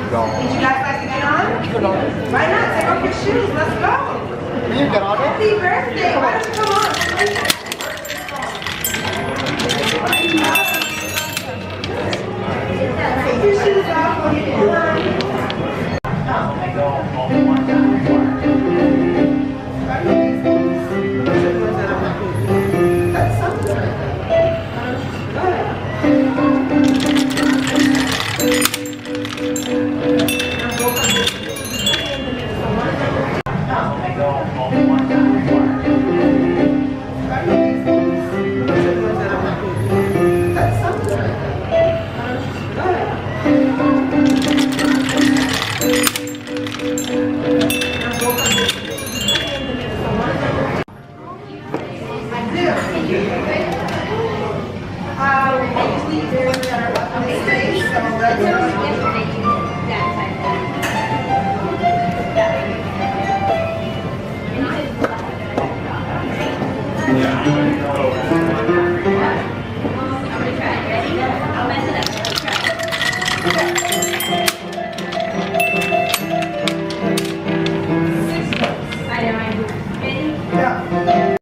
Would you guys like to get on? Why not? Take off your shoes. Let's go. You get on it? Happy birthday. Why don't you come on? Take your shoes off.